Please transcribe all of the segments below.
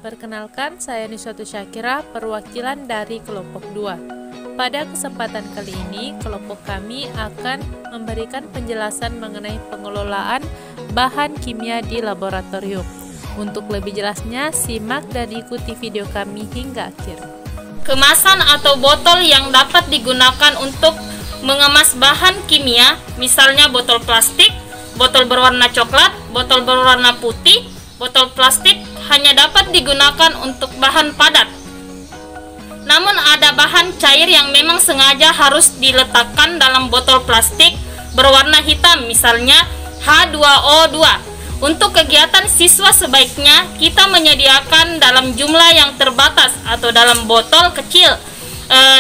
Perkenalkan, saya Niswatu Syakira, perwakilan dari kelompok 2. Pada kesempatan kali ini, kelompok kami akan memberikan penjelasan mengenai pengelolaan bahan kimia di laboratorium. Untuk lebih jelasnya, simak dan ikuti video kami hingga akhir. Kemasan atau botol yang dapat digunakan untuk mengemas bahan kimia, misalnya botol plastik, botol berwarna coklat, botol berwarna putih. Botol plastik hanya dapat digunakan untuk bahan padat. Namun ada bahan cair yang memang sengaja harus diletakkan dalam botol plastik berwarna hitam, misalnya H2O2. Untuk kegiatan siswa sebaiknya kita menyediakan dalam jumlah yang terbatas atau dalam botol kecil.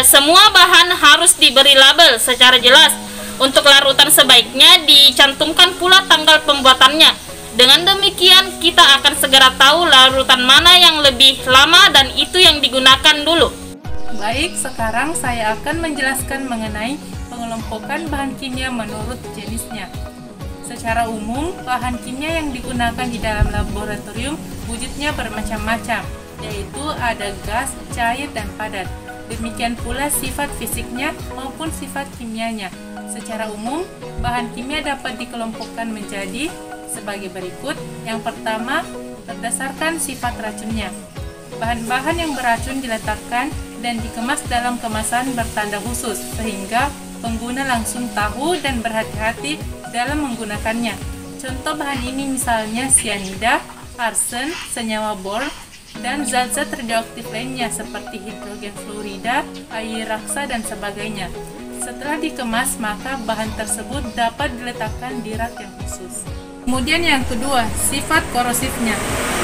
Semua bahan harus diberi label secara jelas. Untuk larutan sebaiknya dicantumkan pula tanggal pembuatannya. Dengan demikian kita akan segera tahu larutan mana yang lebih lama dan itu yang digunakan dulu. Baik, sekarang saya akan menjelaskan mengenai pengelompokan bahan kimia menurut jenisnya. Secara umum, bahan kimia yang digunakan di dalam laboratorium wujudnya bermacam-macam, yaitu ada gas, cair, dan padat. Demikian pula sifat fisiknya maupun sifat kimianya. Secara umum, bahan kimia dapat dikelompokkan menjadi sebagai berikut. Yang pertama, berdasarkan sifat racunnya. Bahan-bahan yang beracun diletakkan dan dikemas dalam kemasan bertanda khusus, sehingga pengguna langsung tahu dan berhati-hati dalam menggunakannya. Contoh bahan ini misalnya sianida, arsen, senyawa bor, dan zat-zat radioaktif lainnya seperti hidrogen fluorida, air raksa, dan sebagainya. Setelah dikemas, maka bahan tersebut dapat diletakkan di rak yang khusus. Kemudian yang kedua, sifat korosifnya.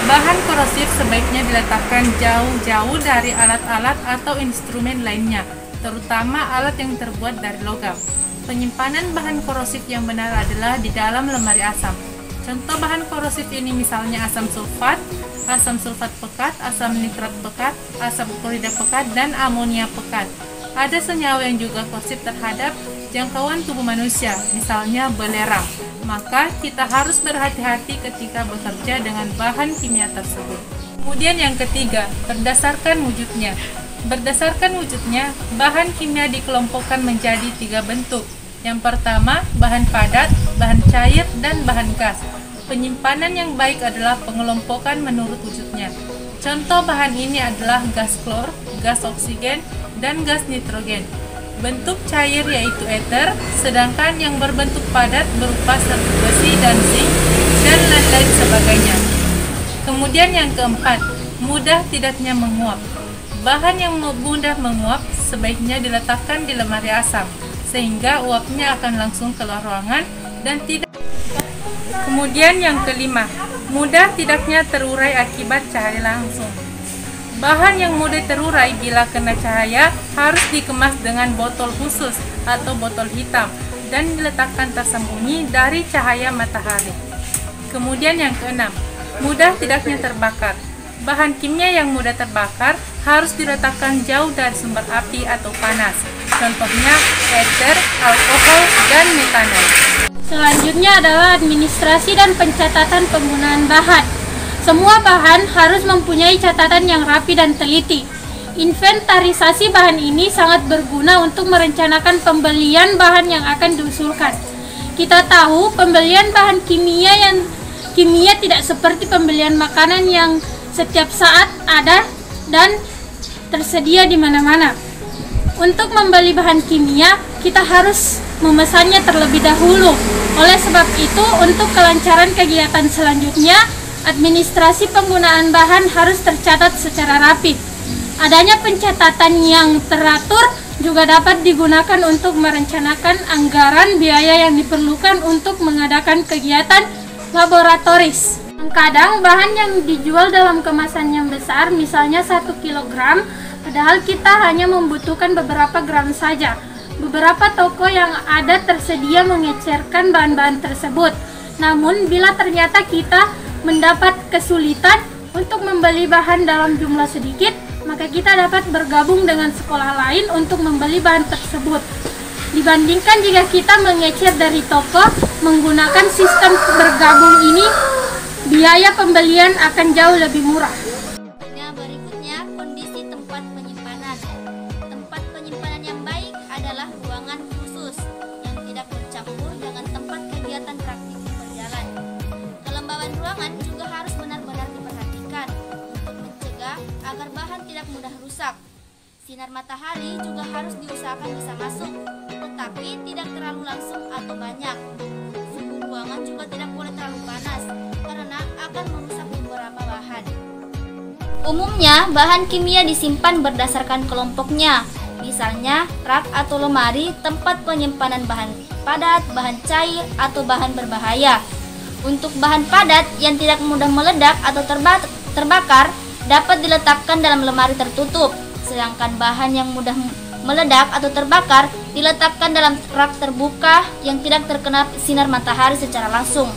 Bahan korosif sebaiknya diletakkan jauh-jauh dari alat-alat atau instrumen lainnya, terutama alat yang terbuat dari logam. Penyimpanan bahan korosif yang benar adalah di dalam lemari asam. Contoh bahan korosif ini misalnya asam sulfat pekat, asam nitrat pekat, asam klorida pekat, dan amonia pekat. Ada senyawa yang juga korosif terhadap jangkauan tubuh manusia, misalnya belerang. Maka kita harus berhati-hati ketika bekerja dengan bahan kimia tersebut. Kemudian yang ketiga, berdasarkan wujudnya. Berdasarkan wujudnya, bahan kimia dikelompokkan menjadi 3 bentuk. Yang pertama, bahan padat, bahan cair, dan bahan gas. Penyimpanan yang baik adalah pengelompokan menurut wujudnya. Contoh bahan ini adalah gas klor, gas oksigen, dan gas nitrogen. Bentuk cair yaitu ether, sedangkan yang berbentuk padat berupa serbuk besi dan zinc, dan lain-lain sebagainya. Kemudian yang keempat, mudah tidaknya menguap. Bahan yang mudah menguap sebaiknya diletakkan di lemari asam, sehingga uapnya akan langsung keluar ruangan dan tidak. Kemudian yang kelima, mudah tidaknya terurai akibat cahaya langsung. Bahan yang mudah terurai bila kena cahaya harus dikemas dengan botol khusus atau botol hitam dan diletakkan tersembunyi dari cahaya matahari. Kemudian yang keenam, mudah tidaknya terbakar. Bahan kimia yang mudah terbakar harus diletakkan jauh dari sumber api atau panas. Contohnya ether, alkohol, dan metanol. Selanjutnya adalah administrasi dan pencatatan penggunaan bahan. Semua bahan harus mempunyai catatan yang rapi dan teliti. Inventarisasi bahan ini sangat berguna untuk merencanakan pembelian bahan yang akan diusulkan. Kita tahu pembelian bahan kimia tidak seperti pembelian makanan yang setiap saat ada dan tersedia di mana-mana. Untuk membeli bahan kimia, kita harus memesannya terlebih dahulu. Oleh sebab itu, untuk kelancaran kegiatan selanjutnya, administrasi penggunaan bahan harus tercatat secara rapi. Adanya pencatatan yang teratur juga dapat digunakan untuk merencanakan anggaran biaya yang diperlukan untuk mengadakan kegiatan laboratoris. Kadang bahan yang dijual dalam kemasan yang besar, misalnya 1 kg, padahal kita hanya membutuhkan beberapa gram saja. Beberapa toko yang ada tersedia mengecerkan bahan-bahan tersebut. Namun bila ternyata kita mendapat kesulitan untuk membeli bahan dalam jumlah sedikit, maka kita dapat bergabung dengan sekolah lain untuk membeli bahan tersebut. Dibandingkan jika kita mengecer dari toko, menggunakan sistem bergabung ini, biaya pembelian akan jauh lebih murah. agar bahan tidak mudah rusak. Sinar matahari juga harus diusahakan bisa masuk, tetapi tidak terlalu langsung atau banyak. Suhu ruangan juga tidak boleh terlalu panas, karena akan merusak beberapa bahan. Umumnya, bahan kimia disimpan berdasarkan kelompoknya. Misalnya, rak atau lemari tempat penyimpanan bahan padat, bahan cair, atau bahan berbahaya. Untuk bahan padat yang tidak mudah meledak atau terbakar, dapat diletakkan dalam lemari tertutup. Sedangkan bahan yang mudah meledak atau terbakar diletakkan dalam rak terbuka yang tidak terkena sinar matahari secara langsung.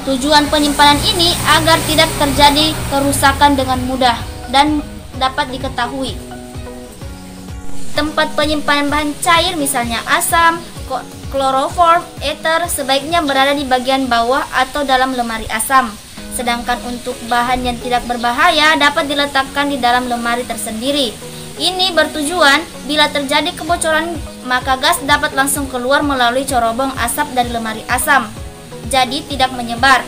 Tujuan penyimpanan ini agar tidak terjadi kerusakan dengan mudah dan dapat diketahui. Tempat penyimpanan bahan cair misalnya asam, kloroform, ether sebaiknya berada di bagian bawah atau dalam lemari asam. Sedangkan untuk bahan yang tidak berbahaya dapat diletakkan di dalam lemari tersendiri. Ini bertujuan bila terjadi kebocoran maka gas dapat langsung keluar melalui corobong asap dari lemari asam, jadi tidak menyebar.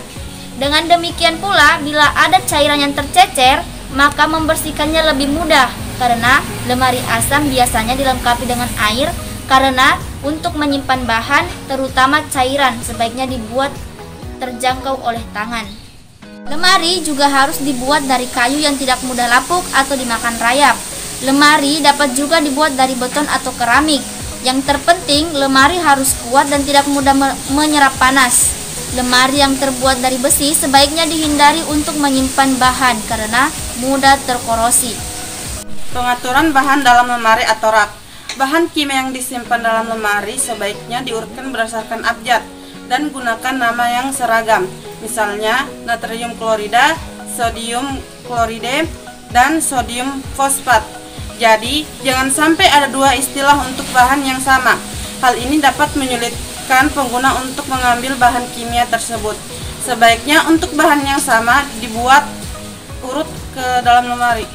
Dengan demikian pula bila ada cairan yang tercecer maka membersihkannya lebih mudah karena lemari asam biasanya dilengkapi dengan air karena untuk menyimpan bahan terutama cairan sebaiknya dibuat terjangkau oleh tangan. Lemari juga harus dibuat dari kayu yang tidak mudah lapuk atau dimakan rayap. Lemari dapat juga dibuat dari beton atau keramik. Yang terpenting, lemari harus kuat dan tidak mudah menyerap panas. Lemari yang terbuat dari besi sebaiknya dihindari untuk menyimpan bahan karena mudah terkorosi. Pengaturan bahan dalam lemari atau rak. Bahan kimia yang disimpan dalam lemari sebaiknya diurutkan berdasarkan abjad dan gunakan nama yang seragam. Misalnya natrium klorida, sodium kloride, dan sodium fosfat. Jadi, jangan sampai ada dua istilah untuk bahan yang sama. Hal ini dapat menyulitkan pengguna untuk mengambil bahan kimia tersebut. Sebaiknya untuk bahan yang sama dibuat urut ke dalam lemari.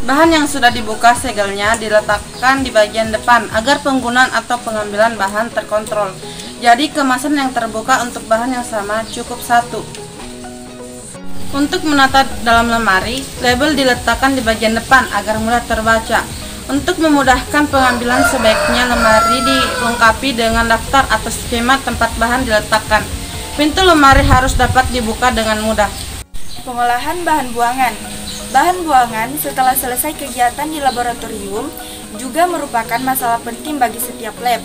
Bahan yang sudah dibuka segelnya diletakkan di bagian depan agar penggunaan atau pengambilan bahan terkontrol. Jadi, kemasan yang terbuka untuk bahan yang sama cukup satu. Untuk menata dalam lemari, label diletakkan di bagian depan agar mudah terbaca. Untuk memudahkan pengambilan, sebaiknya lemari dilengkapi dengan daftar atau skema tempat bahan diletakkan. Pintu lemari harus dapat dibuka dengan mudah. Pengolahan bahan buangan. Bahan buangan setelah selesai kegiatan di laboratorium juga merupakan masalah penting bagi setiap lab.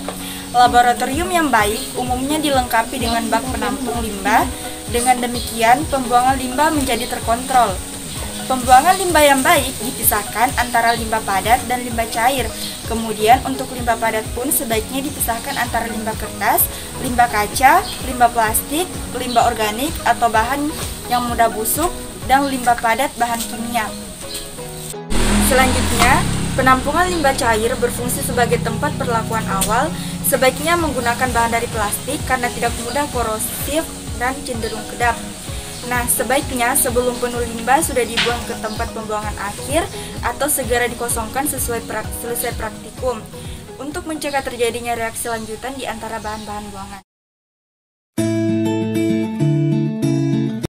Laboratorium yang baik umumnya dilengkapi dengan bak penampung limbah. Dengan demikian, pembuangan limbah menjadi terkontrol. Pembuangan limbah yang baik dipisahkan antara limbah padat dan limbah cair. Kemudian untuk limbah padat pun sebaiknya dipisahkan antara limbah kertas, limbah kaca, limbah plastik, limbah organik atau bahan yang mudah busuk, dan limbah padat bahan kimia. Selanjutnya, penampungan limbah cair berfungsi sebagai tempat perlakuan awal. Sebaiknya menggunakan bahan dari plastik karena tidak mudah korosif dan cenderung kedap. Nah, sebaiknya sebelum penuh limbah sudah dibuang ke tempat pembuangan akhir atau segera dikosongkan selesai praktikum untuk mencegah terjadinya reaksi lanjutan di antara bahan-bahan buangan.